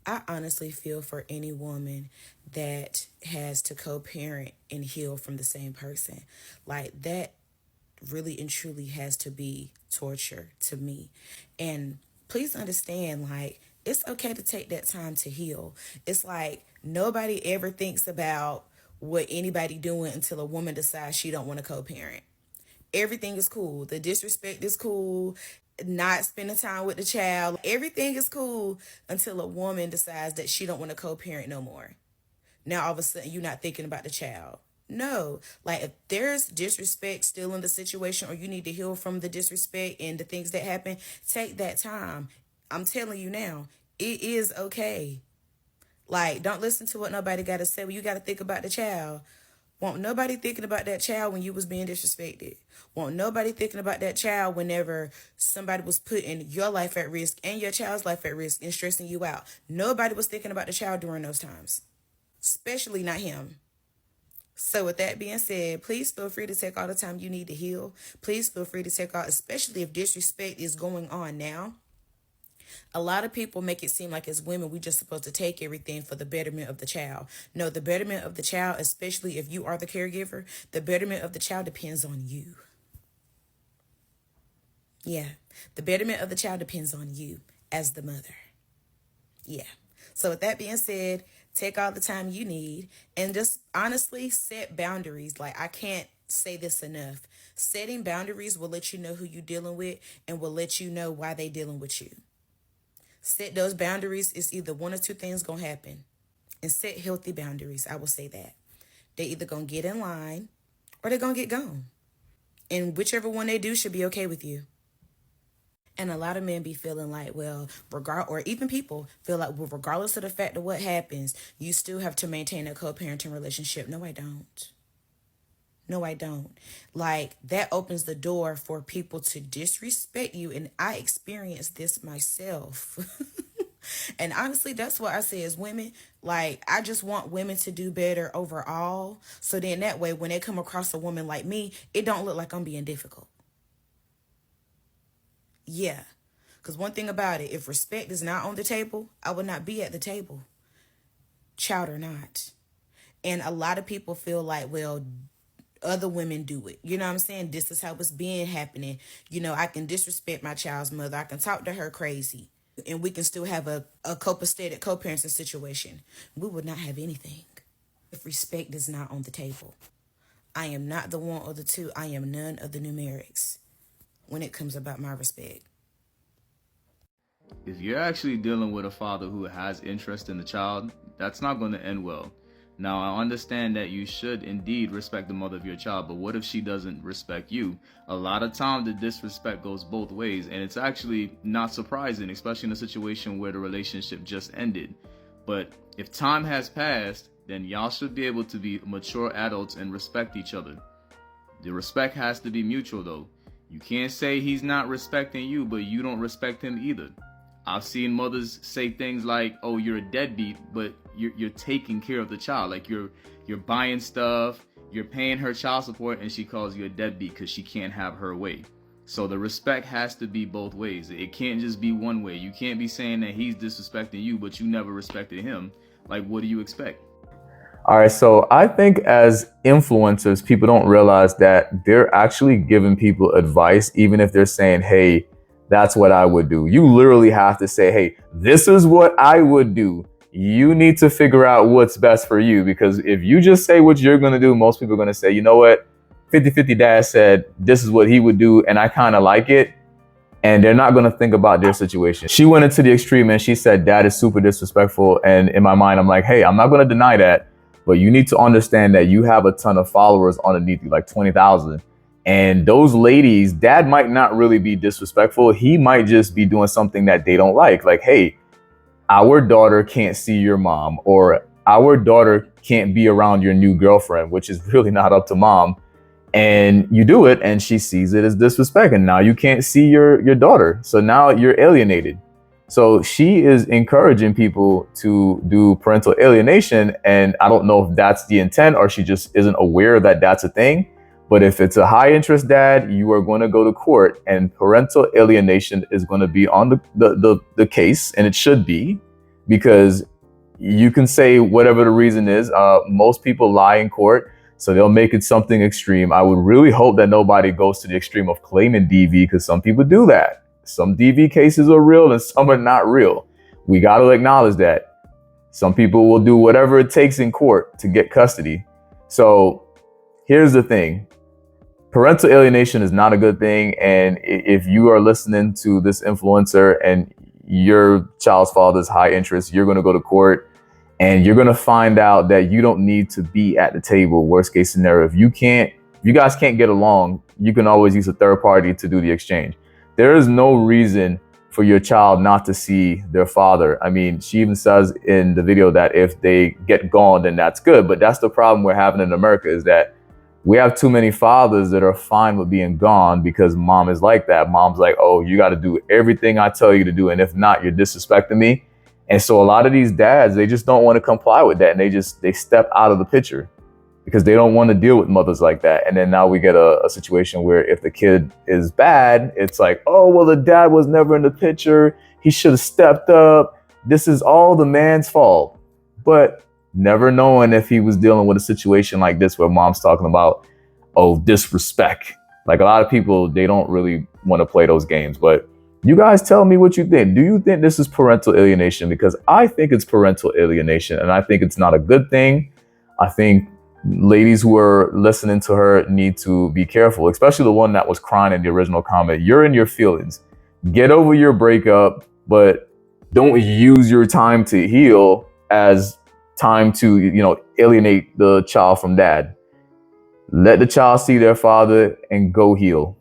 I honestly feel for any woman that has to co-parent and heal from the same person. Like that really and truly has to be torture to me. And please understand, like, it's okay to take that time to heal. It's like nobody ever thinks about what anybody doing until a woman decides she don't want to co-parent. Everything is cool. The disrespect is cool. Not spending time with the child. Everything is cool until a woman decides that she don't want to co-parent no more. Now all of a sudden you're not thinking about the child. No, like if there's disrespect still in the situation, or you need to heal from the disrespect and the things that happen, take that time. I'm telling you now, it is okay. Like, don't listen to what nobody got to say. Well, you got to think about the child. Won't nobody thinking about that child when you was being disrespected. Won't nobody thinking about that child whenever somebody was putting your life at risk and your child's life at risk and stressing you out. Nobody was thinking about the child during those times, especially not him. So with that being said, please feel free to take all the time you need to heal. Please feel free to take all, especially if disrespect is going on now. A lot of people make it seem like as women, we just supposed to take everything for the betterment of the child. No, the betterment of the child, especially if you are the caregiver, the betterment of the child depends on you. Yeah, the betterment of the child depends on you as the mother. Yeah. So with that being said, take all the time you need and just honestly set boundaries. Like, I can't say this enough. Setting boundaries will let you know who you're dealing with and will let you know why they dealing with you. Set those boundaries. It's either one or two things gonna happen. And set healthy boundaries. I will say that. They either gonna get in line or they're gonna get gone. And whichever one they do should be okay with you. And a lot of men be feeling like, well, or even people feel like, well, regardless of the fact of what happens, you still have to maintain a co-parenting relationship. No, I don't. No, I don't. Like, that opens the door for people to disrespect you. And I experienced this myself. And honestly, that's what I say as women. Like, I just want women to do better overall. So then that way, when they come across a woman like me, it don't look like I'm being difficult. Yeah. Because one thing about it, if respect is not on the table, I would not be at the table, child or not. And a lot of people feel like, well, other women do it. You know what I'm saying? This is how it's been happening. You know, I can disrespect my child's mother. I can talk to her crazy. And we can still have a copacetic co-parenting situation. We would not have anything if respect is not on the table. I am not the one or the two. I am none of the numerics when it comes about my respect. If you're actually dealing with a father who has interest in the child, that's not going to end well. Now, I understand that you should indeed respect the mother of your child, but what if she doesn't respect you? A lot of times the disrespect goes both ways, and it's actually not surprising, especially in a situation where the relationship just ended. But if time has passed, then y'all should be able to be mature adults and respect each other. The respect has to be mutual, though. You can't say he's not respecting you, but you don't respect him either. I've seen mothers say things like, "Oh, you're a deadbeat," but you're taking care of the child. Like you're buying stuff, you're paying her child support, and she calls you a deadbeat because she can't have her way. So the respect has to be both ways. It can't just be one way. You can't be saying that he's disrespecting you, but you never respected him. Like, what do you expect? All right, so I think as influencers, people don't realize that they're actually giving people advice, even if they're saying, hey, that's what I would do. You literally have to say, hey, this is what I would do. You need to figure out what's best for you, because if you just say what you're going to do, most people are going to say, you know what, 50-50 dad said this is what he would do, and I kind of like it. And they're not going to think about their situation. She went into the extreme and she said, dad is super disrespectful. And in my mind, I'm like, hey, I'm not going to deny that. But you need to understand that you have a ton of followers underneath you, like 20,000. And those ladies, dad might not really be disrespectful. He might just be doing something that they don't like. Like, hey, our daughter can't see your mom, or our daughter can't be around your new girlfriend, which is really not up to mom. And you do it and she sees it as disrespect, and now you can't see your daughter, so now you're alienated. So she is encouraging people to do parental alienation, and I don't know if that's the intent or she just isn't aware that that's a thing. But if it's a high interest dad, you are going to go to court, and parental alienation is going to be on the case, and it should be. because you can say whatever the reason is. Most people lie in court, so they'll make it something extreme. I would really hope that nobody goes to the extreme of claiming DV, because some people do that. Some DV cases are real and some are not real. We got to acknowledge that. Some people will do whatever it takes in court to get custody. So here's the thing. Parental alienation is not a good thing. And if you are listening to this influencer and your child's father's high interest, you're going to go to court and you're going to find out that you don't need to be at the table. Worst case scenario, if you guys can't get along, you can always use a third party to do the exchange. There is no reason for your child not to see their father. I mean, she even says in the video that if they get gone, then that's good. But that's the problem we're having in America, is that we have too many fathers that are fine with being gone because mom is like that. Mom's like, oh, you got to do everything I tell you to do. And if not, you're disrespecting me. And so a lot of these dads, they just don't want to comply with that. And they step out of the picture because they don't want to deal with mothers like that. And then now we get a situation where if the kid is bad, it's like, oh, well, the dad was never in the picture. He should have stepped up. This is all the man's fault. But never knowing if he was dealing with a situation like this where mom's talking about, oh, disrespect. Like, a lot of people, they don't really want to play those games. But you guys tell me what you think. Do you think this is parental alienation? Because I think it's parental alienation, and I think it's not a good thing. I think ladies who are listening to her need to be careful, especially the one that was crying in the original comment. You're in your feelings. Get over your breakup, but don't use your time to heal as time to, alienate the child from dad. Let the child see their father and go heal.